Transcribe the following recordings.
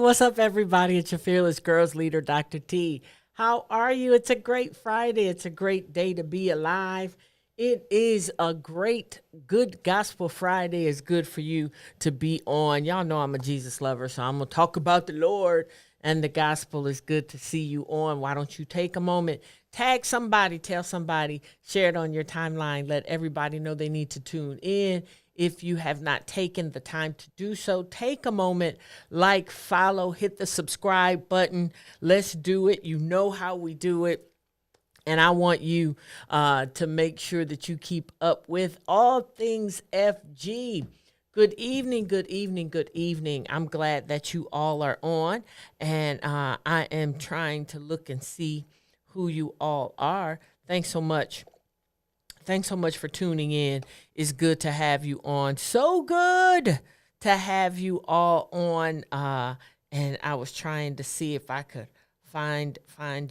What's up, everybody? It's your fearless girls leader, Dr. T. How are you? It's a great Friday. It's a great day to be alive. It is a great, good gospel Friday. It's good for you to be on. Y'all know I'm a Jesus lover, so I'm going to talk about the Lord and the gospel. Is good to see you on. Why don't you take a moment, tag somebody, tell somebody, share it on your timeline, let everybody know they need to tune in. If you have not taken the time to do so, take a moment, like, follow, hit the subscribe button. Let's do it. You know how we do it. And I want you to make sure that you keep up with all things FG. Good evening, good evening, good evening. I'm glad that you all are on. And I am trying to look and see who you all are. Thanks so much. Thanks so much for tuning in. It's good to have you on. So good to have you all on. And I was trying to see if I could find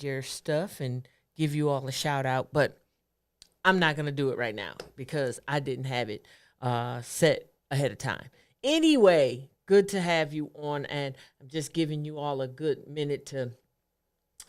your stuff and give you all a shout out, but I'm not going to do it right now because I didn't have it set ahead of time. Anyway, good to have you on, and I'm just giving you all a good minute to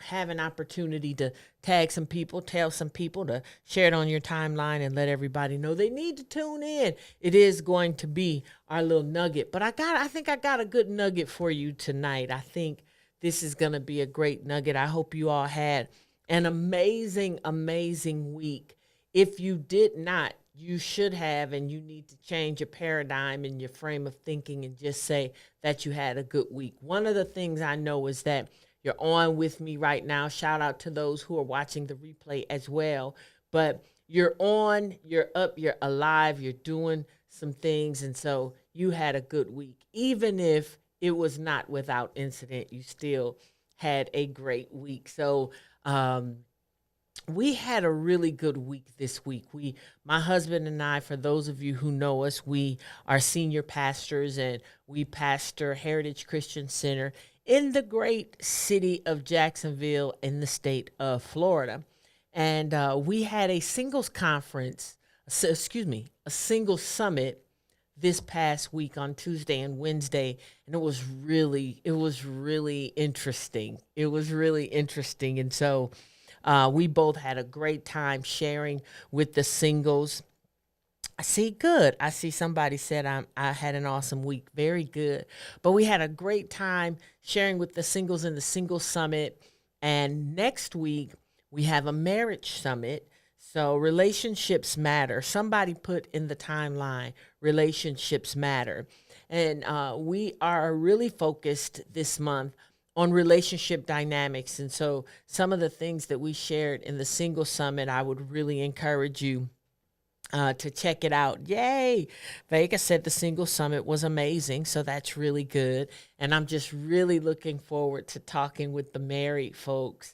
have an opportunity to tag some people, tell some people to share it on your timeline and let everybody know they need to tune in. It is going to be our little nugget, but I think I got a good nugget for you tonight. I think this is going to be a great nugget. I hope you all had an amazing, amazing week. If you did not, you should have, and you need to change your paradigm and your frame of thinking and just say that you had a good week. One of the things I know is that you're on with me right now. Shout out to those who are watching the replay as well. But you're on, you're up, you're alive, you're doing some things. And so you had a good week. Even if it was not without incident, you still had a great week. So we had a really good week this week. My husband and I, for those of you who know us, we are senior pastors and we pastor Heritage Christian Center in the great city of Jacksonville in the state of Florida. And we had a singles conference, a singles summit this past week on Tuesday and Wednesday. And it was really interesting. It was really interesting. And so we both had a great time sharing with the singles. I see somebody said I had an awesome week. Very good. But we had a great time sharing with the singles in the Singles Summit. And next week, we have a marriage summit. So relationships matter. Somebody put in the timeline, relationships matter. And we are really focused this month on relationship dynamics. And so some of the things that we shared in the Singles Summit, I would really encourage you to check it out. Yay! Vega said the Single Summit was amazing, so that's really good. And I'm just really looking forward to talking with the married folks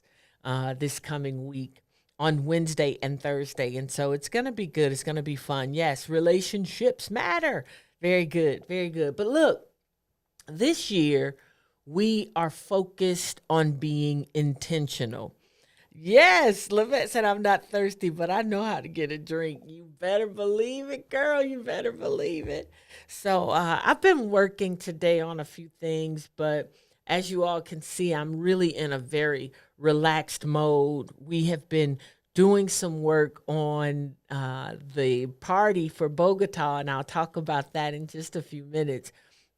this coming week on Wednesday and Thursday. And so it's going to be good. It's going to be fun. Yes, relationships matter. Very good. Very good. But look, this year we are focused on being intentional. Yes, Lavette said I'm not thirsty, but I know how to get a drink. You better believe it, girl. You better believe it. So I've been working today on a few things, but as you all can see, I'm really in a very relaxed mode. We have been doing some work on the party for Bogota, and I'll talk about that in just a few minutes.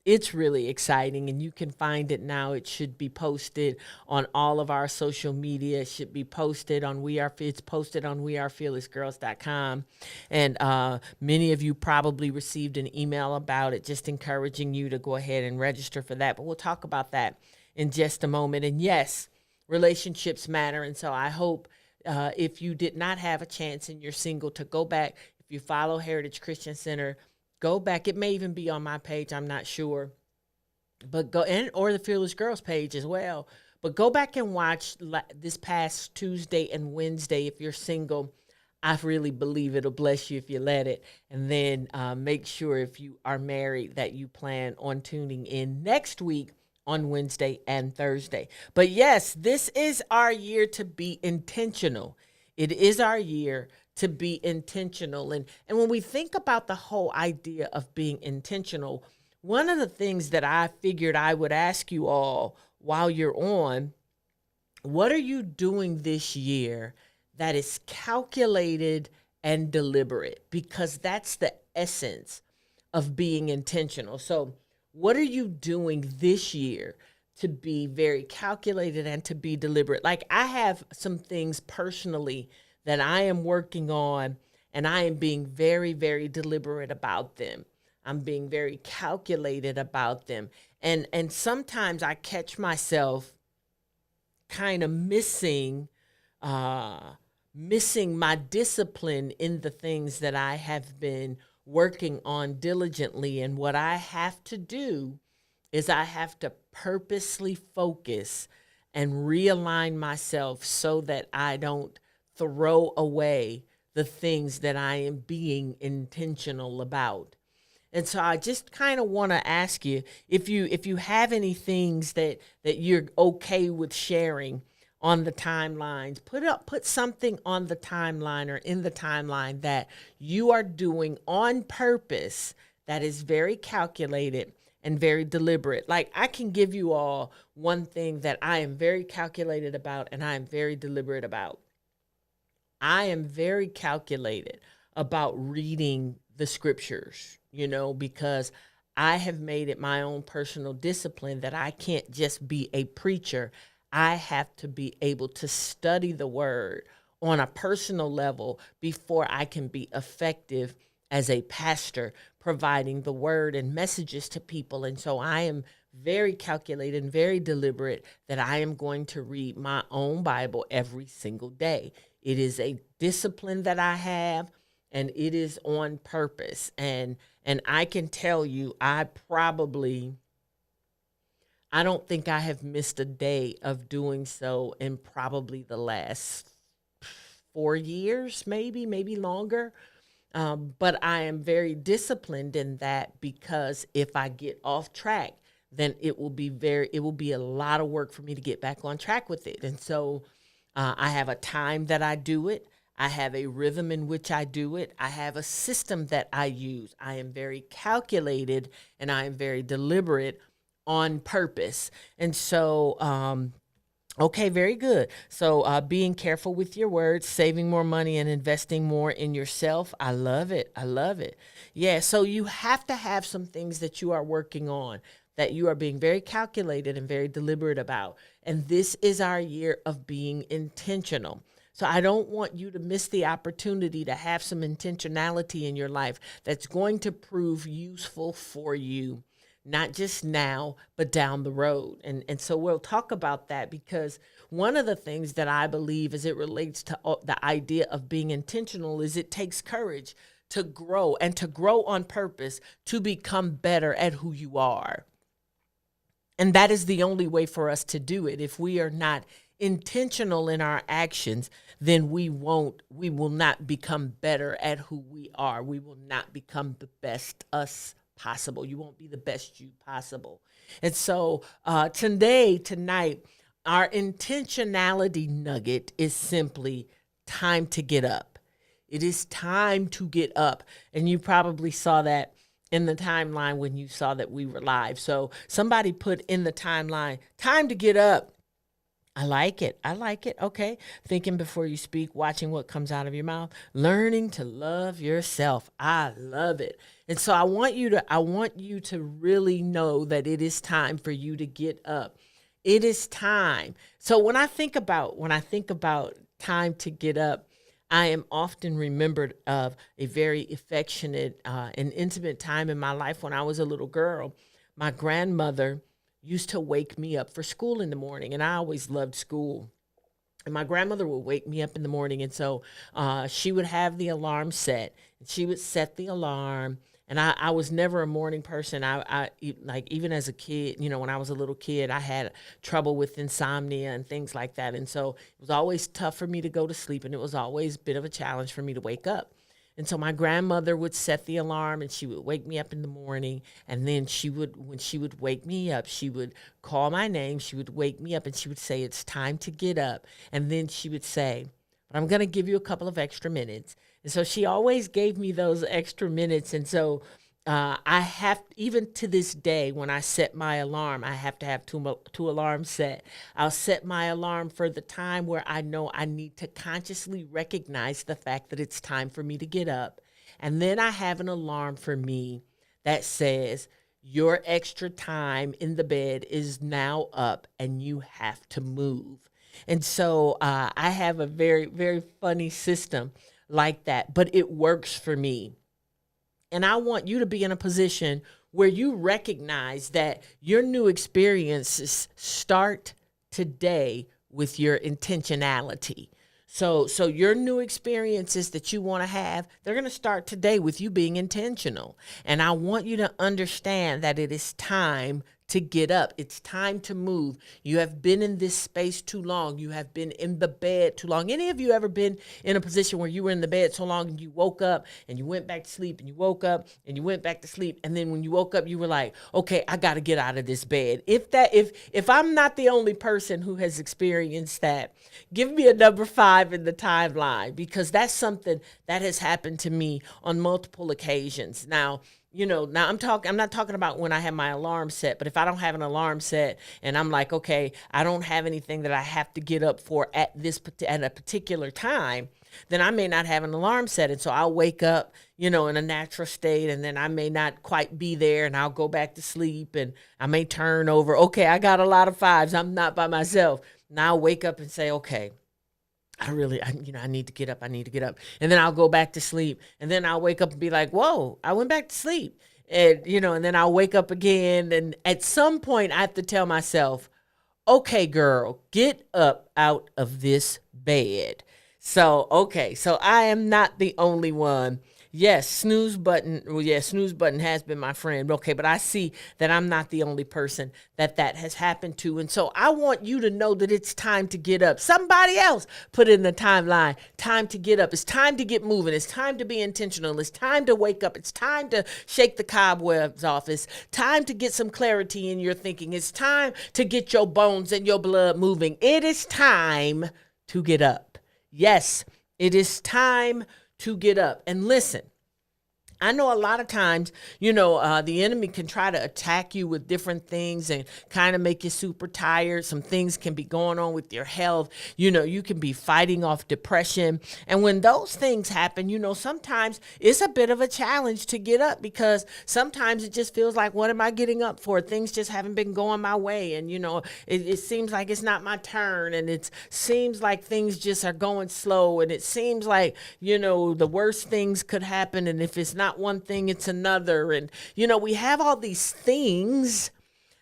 It's really exciting, and you can find it now. It should be posted on all of our social media. It should be posted on it's posted on wearefearlessgirls.com. And many of you probably received an email about it, just encouraging you to go ahead and register for that. But we'll talk about that in just a moment. And yes, relationships matter. And so I hope if you did not have a chance and you're single to go back, if you follow Heritage Christian Center, go back. It may even be on my page. I'm not sure. But or the Fearless Girls page as well. But go back and watch this past Tuesday and Wednesday if you're single. I really believe it'll bless you if you let it. And then make sure if you are married that you plan on tuning in next week on Wednesday and Thursday. But yes, this is our year to be intentional. It is our year to be intentional. And when we think about the whole idea of being intentional, one of the things that I figured I would ask you all while you're on, what are you doing this year that is calculated and deliberate? Because that's the essence of being intentional. So, what are you doing this year to be very calculated and to be deliberate? Like, I have some things personally that I am working on, and I am being very, very deliberate about them. I'm being very calculated about them. And sometimes I catch myself kind of uh missing my discipline in the things that I have been working on diligently. And what I have to do is I have to purposely focus and realign myself so that I don't throw away the things that I am being intentional about. And so I just kind of want to ask you if you have any things that you're okay with sharing on the timelines. Put something on the timeline or in the timeline that you are doing on purpose that is very calculated and very deliberate. Like, I can give you all one thing that I am very calculated about and I am very deliberate about. I am very calculated about reading the scriptures, because I have made it my own personal discipline that I can't just be a preacher. I have to be able to study the word on a personal level before I can be effective as a pastor, providing the word and messages to people. And so I am very calculated and very deliberate that I am going to read my own Bible every single day. It is a discipline that I have, and it is on purpose. And I can tell you, I don't think I have missed a day of doing so in probably the last 4 years, maybe longer. But I am very disciplined in that, because if I get off track, then it will be a lot of work for me to get back on track with it. And so I have a time that I do it. I have a rhythm in which I do it. I have a system that I use. I am very calculated and I am very deliberate on purpose. And so, okay, very good. So being careful with your words, saving more money and investing more in yourself. I love it. I love it. Yeah, so you have to have some things that you are working on that you are being very calculated and very deliberate about. And this is our year of being intentional. So I don't want you to miss the opportunity to have some intentionality in your life that's going to prove useful for you, not just now, but down the road. And so we'll talk about that, because one of the things that I believe as it relates to the idea of being intentional is it takes courage to grow, and to grow on purpose, to become better at who you are. And that is the only way for us to do it. If we are not intentional in our actions, then we will not become better at who we are. We will not become the best us possible. You won't be the best you possible. And so tonight, our intentionality nugget is simply time to get up. It is time to get up. And you probably saw that in the timeline when you saw that we were live. So somebody put in the timeline, time to get up. I like it. I like it. Okay. Thinking before you speak, watching what comes out of your mouth, learning to love yourself. I love it. And so I want you to really know that it is time for you to get up. It is time. So when I think about time to get up, I am often remembered of a very affectionate and intimate time in my life when I was a little girl. My grandmother used to wake me up for school in the morning, and I always loved school. And my grandmother would wake me up in the morning, and so she would have the alarm set, and she would set the alarm. And I was never a morning person. I like, even as a kid, when I was a little kid, I had trouble with insomnia and things like that. And so it was always tough for me to go to sleep, and it was always a bit of a challenge for me to wake up. And so my grandmother would set the alarm, and she would wake me up in the morning. And then when she would wake me up, she would call my name. She would wake me up, and she would say, "It's time to get up." And then she would say, "But I'm going to give you a couple of extra minutes." And so she always gave me those extra minutes. And so I have, even to this day, when I set my alarm, I have to have two alarms set. I'll set my alarm for the time where I know I need to consciously recognize the fact that it's time for me to get up. And then I have an alarm for me that says, your extra time in the bed is now up and you have to move. And so I have a very, very funny system like that, but it works for me. And I want you to be in a position where you recognize that your new experiences start today with your intentionality. So your new experiences that you want to have, they're going to start today with you being intentional. And I want you to understand that it is time to get up. It's time to move. You have been in this space too long. You have been in the bed too long. Any of you ever been in a position where you were in the bed so long and you woke up and you went back to sleep and you woke up and you went back to sleep, and then when you woke up you were like, okay, I got to get out of this bed. If I'm not the only person who has experienced that, give me a number 5 in the timeline, because that's something that has happened to me on multiple occasions. Now I'm not talking about when I have my alarm set, but if I don't have an alarm set and I'm like, okay, I don't have anything that I have to get up for at a particular time, then I may not have an alarm set. And so I'll wake up, in a natural state, and then I may not quite be there, and I'll go back to sleep, and I may turn over. Okay, I got a lot of 5s. I'm not by myself. Now I'll wake up and say, okay, I need to get up. I need to get up. And then I'll go back to sleep. And then I'll wake up and be like, whoa, I went back to sleep. And, and then I'll wake up again. And at some point I have to tell myself, okay, girl, get up out of this bed. So I am not the only one. Yes, snooze button has been my friend. Okay, but I see that I'm not the only person that has happened to. And so I want you to know that it's time to get up. Somebody else put in the timeline, time to get up. It's time to get moving. It's time to be intentional. It's time to wake up. It's time to shake the cobwebs off. It's time to get some clarity in your thinking. It's time to get your bones and your blood moving. It is time to get up. Yes, it is time to get up. And listen, I know a lot of times, the enemy can try to attack you with different things and kind of make you super tired. Some things can be going on with your health. You can be fighting off depression. And when those things happen, sometimes it's a bit of a challenge to get up, because sometimes it just feels like, what am I getting up for? Things just haven't been going my way. And, it seems like it's not my turn. And it seems like things just are going slow. And it seems like, the worst things could happen. And if it's not one thing, it's another. And we have all these things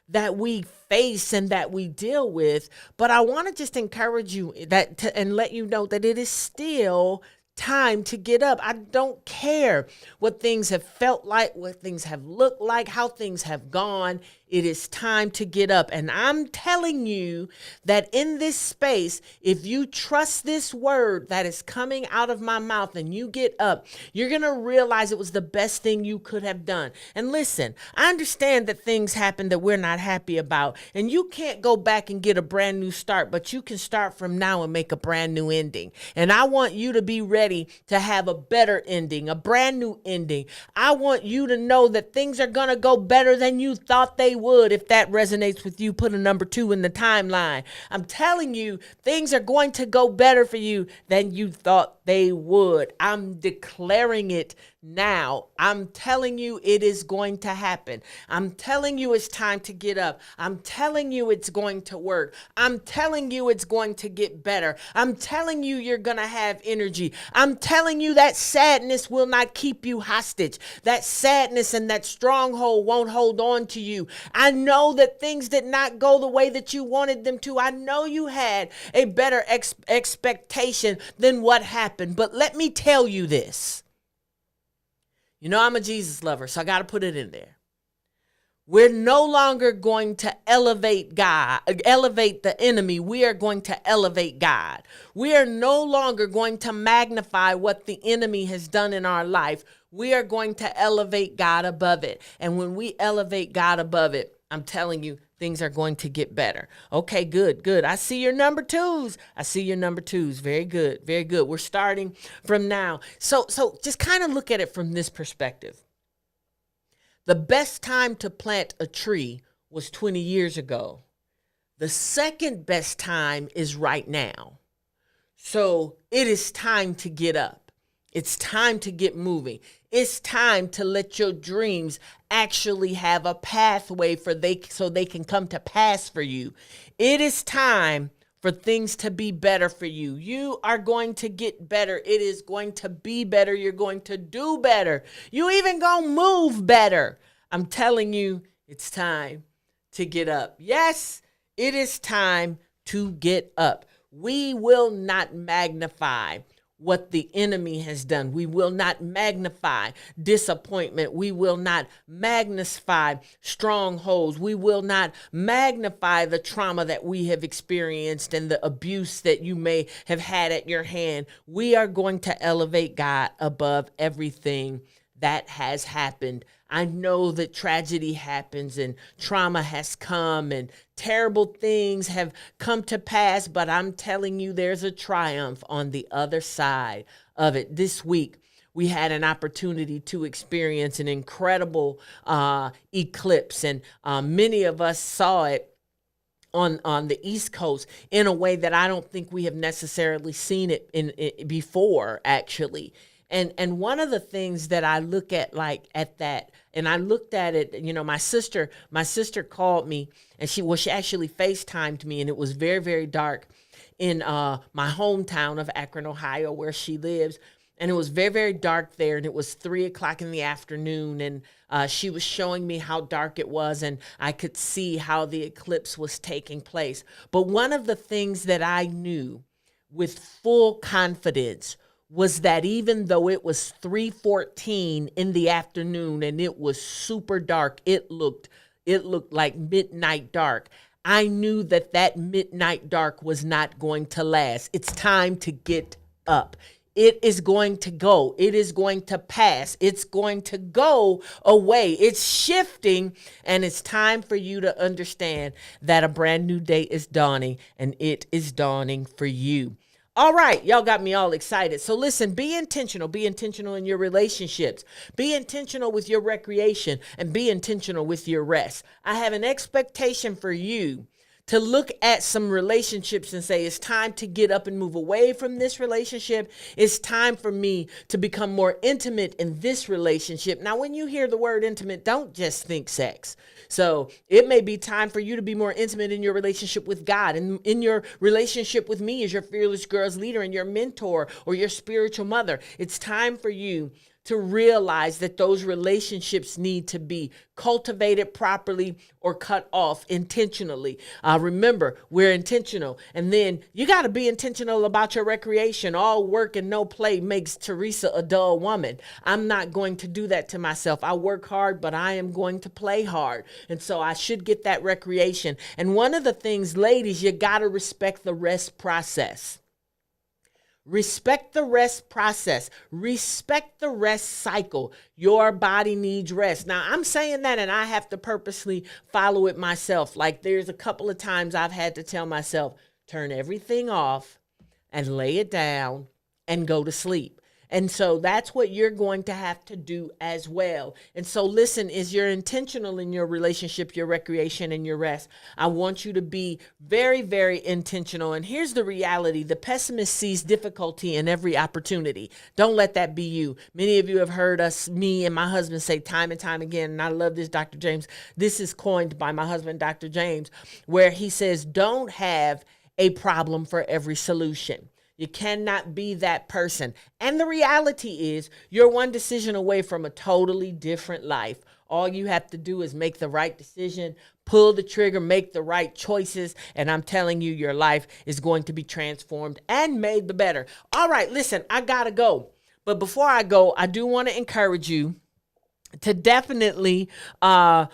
that we face and that we deal with, but I want to just encourage you and let you know that it is still time to get up. I don't care what things have felt like, what things have looked like, how things have gone. It is time to get up. And I'm telling you that in this space, if you trust this word that is coming out of my mouth and you get up, you're going to realize it was the best thing you could have done. And listen, I understand that things happen that we're not happy about, and you can't go back and get a brand new start, but you can start from now and make a brand new ending. And I want you to be ready to have a better ending, a brand new ending. I want you to know that things are going to go better than you thought they would. If that resonates with you, put a number 2 in the timeline. I'm telling you, things are going to go better for you than you thought they would. I'm declaring it now. I'm telling you it is going to happen. I'm telling you it's time to get up. I'm telling you it's going to work. I'm telling you it's going to get better. I'm telling you you're going to have energy. I'm telling you that sadness will not keep you hostage. That sadness and that stronghold won't hold on to you. I know that things did not go the way that you wanted them to. I know you had a better expectation than what happened. But let me tell you this. I'm a Jesus lover, so I got to put it in there. We're no longer going to elevate the enemy. We are going to elevate God. We are no longer going to magnify what the enemy has done in our life. We are going to elevate God above it. And when we elevate God above it, I'm telling you, things are going to get better. Okay, good. I see your number 2s. Very good. We're starting from now. So just kind of look at it from this perspective. The best time to plant a tree was 20 years ago. The second best time is right now. So it is time to get up. It's time to get moving. It's time to let your dreams actually have a pathway so they can come to pass for you. It is time for things to be better for you. You are going to get better. It is going to be better. You're going to do better. You even gonna move better. I'm telling you, it's time to get up. Yes, it is time to get up. We will not magnify what the enemy has done. We will not magnify disappointment. We will not magnify strongholds. We will not magnify the trauma that we have experienced and the abuse that you may have had at your hand. We are going to elevate God above everything that has happened. I know that tragedy happens and trauma has come and terrible things have come to pass, but I'm telling you, there's a triumph on the other side of it. This week, we had an opportunity to experience an incredible eclipse, and many of us saw it on the East Coast in a way that I don't think we have necessarily seen it before, actually. And one of the things that I look at at that, and I looked at it, my sister called me, and she actually FaceTimed me, and it was very, very dark in my hometown of Akron, Ohio, where she lives. And it was very, very dark there, and it was 3:00 in the afternoon, and she was showing me how dark it was, and I could see how the eclipse was taking place. But one of the things that I knew with full confidence was that even though it was 3:14 in the afternoon and it was super dark, it looked like midnight dark. I knew that midnight dark was not going to last. It's time to get up. It is going to go. It is going to pass. It's going to go away. It's shifting, and it's time for you to understand that a brand new day is dawning, and it is dawning for you. All right, y'all got me all excited. So listen, be intentional. Be intentional in your relationships. Be intentional with your recreation, and be intentional with your rest. I have an expectation for you to look at some relationships and say, it's time to get up and move away from this relationship. It's time for me to become more intimate in this relationship. Now, when you hear the word intimate, don't just think sex. So it may be time for you to be more intimate in your relationship with God and in your relationship with me as your fearless girls leader and your mentor or your spiritual mother. It's time for you to realize that those relationships need to be cultivated properly or cut off intentionally. Remember, we're intentional. And then you got to be intentional about your recreation. All work and no play makes Teresa a dull woman. I'm not going to do that to myself. I work hard, but I am going to play hard. And so I should get that recreation. And one of the things, ladies, you got to respect the rest process. Respect the rest process. Respect the rest cycle. Your body needs rest. Now, I'm saying that, and I have to purposely follow it myself. Like, there's a couple of times I've had to tell myself, turn everything off and lay it down and go to sleep. And so that's what you're going to have to do as well. And so listen, is you're intentional in your relationship, your recreation, and your rest. I want you to be very, very intentional. And here's the reality. The pessimist sees difficulty in every opportunity. Don't let that be you. Many of you have heard me and my husband say time and time again, and I love this, Dr. James. This is coined by my husband, Dr. James, where he says, don't have a problem for every solution. You cannot be that person. And the reality is you're one decision away from a totally different life. All you have to do is make the right decision, pull the trigger, make the right choices. And I'm telling you, your life is going to be transformed and made the better. All right, listen, I got to go. But before I go, I do want to encourage you to definitely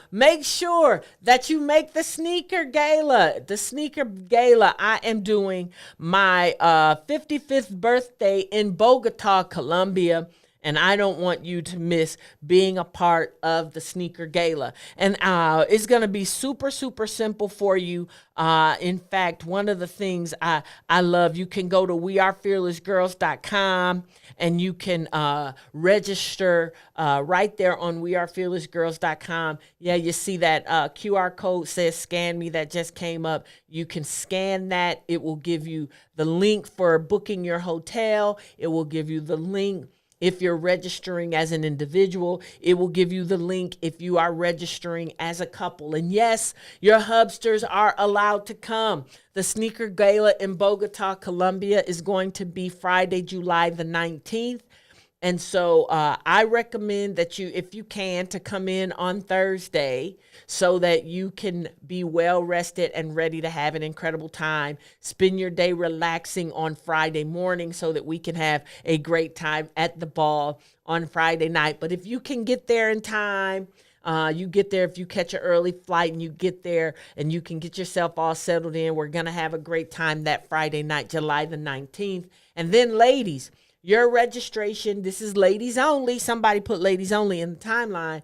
make sure that you make the sneaker gala. The sneaker gala, I am doing my 55th birthday in Bogota, Colombia. And I don't want you to miss being a part of the sneaker gala. And it's going to be super, super simple for you. In fact, one of the things I love, you can go to wearefearlessgirls.com and you can register right there on wearefearlessgirls.com. Yeah, you see that QR code says scan me that just came up. You can scan that. It will give you the link for booking your hotel. It will give you the link if you're registering as an individual. It will give you the link if you are registering as a couple. And yes, your hubsters are allowed to come. The Sneaker Gala in Bogota, Colombia is going to be Friday, July the 19th. And so I recommend that you, if you can, to come in on Thursday so that you can be well rested and ready to have an incredible time. Spend your day relaxing on Friday morning so that we can have a great time at the ball on Friday night. But if you can get there in time, you get there if you catch an early flight and you get there and you can get yourself all settled in. We're going to have a great time that Friday night, July the 19th. And then ladies, your registration, this is ladies only. Somebody put ladies only in the timeline.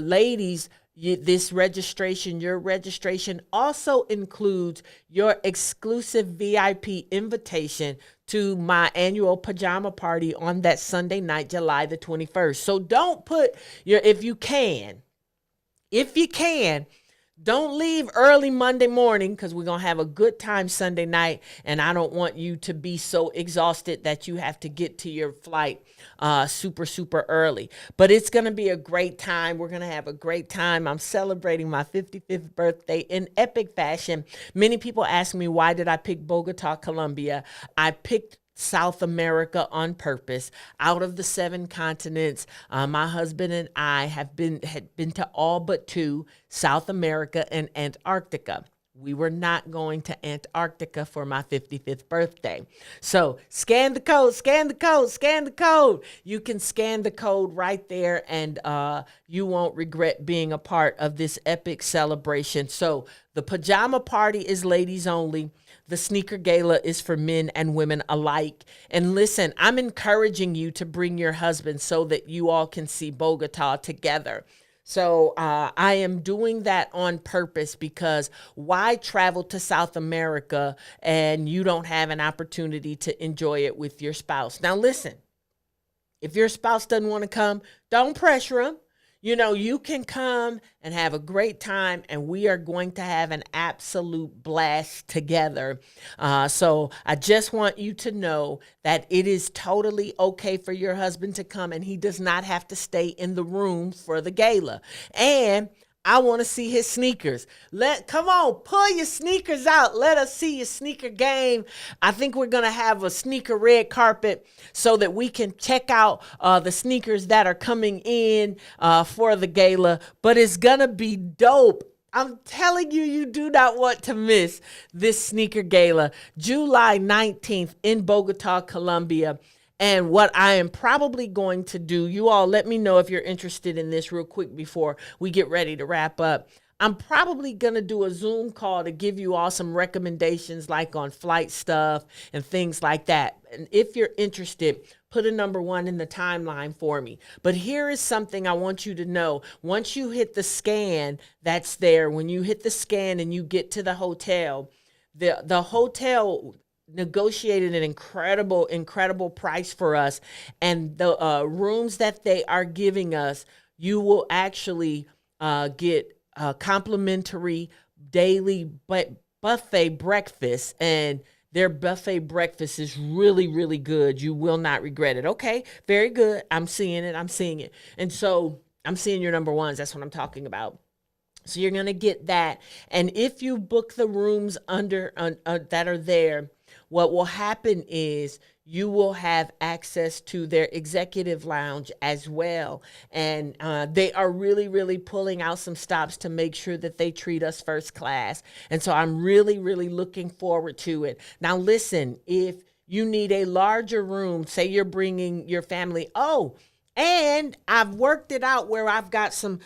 Ladies, this registration, your registration also includes your exclusive VIP invitation to my annual pajama party on that Sunday night, July the 21st. So don't put your, if you can, don't leave early Monday morning because we're going to have a good time Sunday night. And I don't want you to be so exhausted that you have to get to your flight super, super early. But it's going to be a great time. We're going to have a great time. I'm celebrating my 55th birthday in epic fashion. Many people ask me, why did I pick Bogota, Colombia? I picked South America on purpose. Out of the 7 continents, my husband and I had been to all but 2, South America and Antarctica. We were not going to Antarctica for my 55th birthday. So scan the code, scan the code, scan the code. You can scan the code right there and you won't regret being a part of this epic celebration. So the pajama party is ladies only. The Sneaker Gala is for men and women alike. And listen, I'm encouraging you to bring your husband so that you all can see Bogota together. So I am doing that on purpose because why travel to South America and you don't have an opportunity to enjoy it with your spouse? Now, listen, if your spouse doesn't want to come, don't pressure them. You know, you can come and have a great time, and we are going to have an absolute blast together. So I just want you to know that it is totally okay for your husband to come, and he does not have to stay in the room for the gala. And I want to see his sneakers. Come on, pull your sneakers out. Let us see your sneaker game. I think we're going to have a sneaker red carpet so that we can check out the sneakers that are coming in for the gala. But it's going to be dope. I'm telling you, you do not want to miss this sneaker gala, July 19th in Bogota, Colombia. And what I am probably going to do, you all let me know if you're interested in this real quick before we get ready to wrap up. I'm probably going to do a Zoom call to give you all some recommendations like on flight stuff and things like that. And if you're interested, put a number 1 in the timeline for me. But here is something I want you to know. Once you hit the scan that's there, when you hit the scan and you get to the hotel, the hotel negotiated an incredible price for us. And the rooms that they are giving us, you will actually get complimentary daily buffet breakfast. And their buffet breakfast is really, really good. You will not regret it. Okay, very good. I'm seeing it. And so I'm seeing your number 1s. That's what I'm talking about. So you're going to get that. And if you book the rooms that are there, what will happen is you will have access to their executive lounge as well. And they are really, really pulling out some stops to make sure that they treat us first class. And so I'm really, really looking forward to it. Now, listen, if you need a larger room, say you're bringing your family, And I've worked it out where I've got some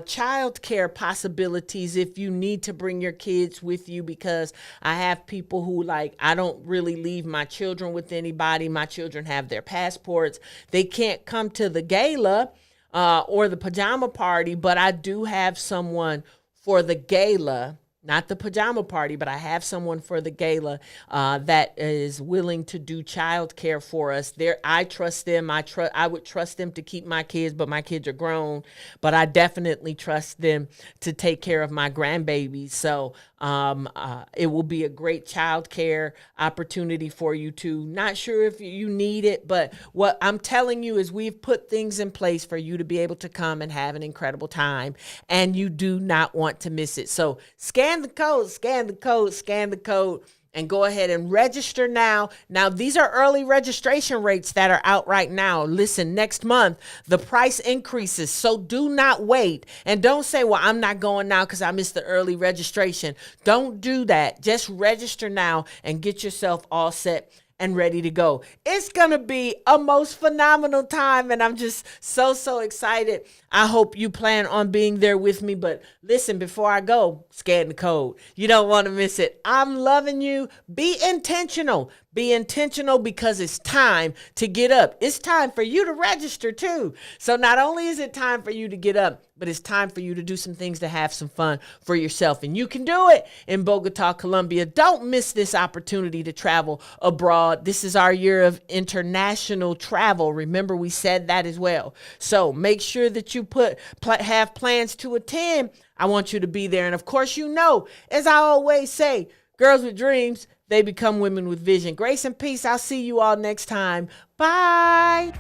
child care possibilities if you need to bring your kids with you, because I have people who, like, I don't really leave my children with anybody. My children have their passports. They can't come to the gala or the pajama party, but I do have someone for the gala, not the pajama party, but I have someone for the gala that is willing to do childcare for us. There, I trust them. I would trust them to keep my kids, but my kids are grown. But I definitely trust them to take care of my grandbabies. So it will be a great childcare opportunity for you too. Not sure if you need it, but what I'm telling you is we've put things in place for you to be able to come and have an incredible time, and you do not want to miss it. So scan the code, scan the code, scan the code, and go ahead and register now. Now, these are early registration rates that are out right now. Listen, next month, the price increases, so do not wait. And don't say, well, I'm not going now because I missed the early registration. Don't do that. Just register now and get yourself all set and ready to go. It's going to be a most phenomenal time, and I'm just so excited. I hope you plan on being there with me. But listen, before I go, scan the code. You don't want to miss it. I'm loving you. Be intentional. Be intentional, because it's time to get up. It's time for you to register too. So not only is it time for you to get up, but it's time for you to do some things to have some fun for yourself. And you can do it in Bogota, Colombia. Don't miss this opportunity to travel abroad. This is our year of international travel. Remember, we said that as well. So make sure that you have plans to attend. I want you to be there. And of course, as I always say, girls with dreams, they become women with vision. Grace and peace. I'll see you all next time. Bye.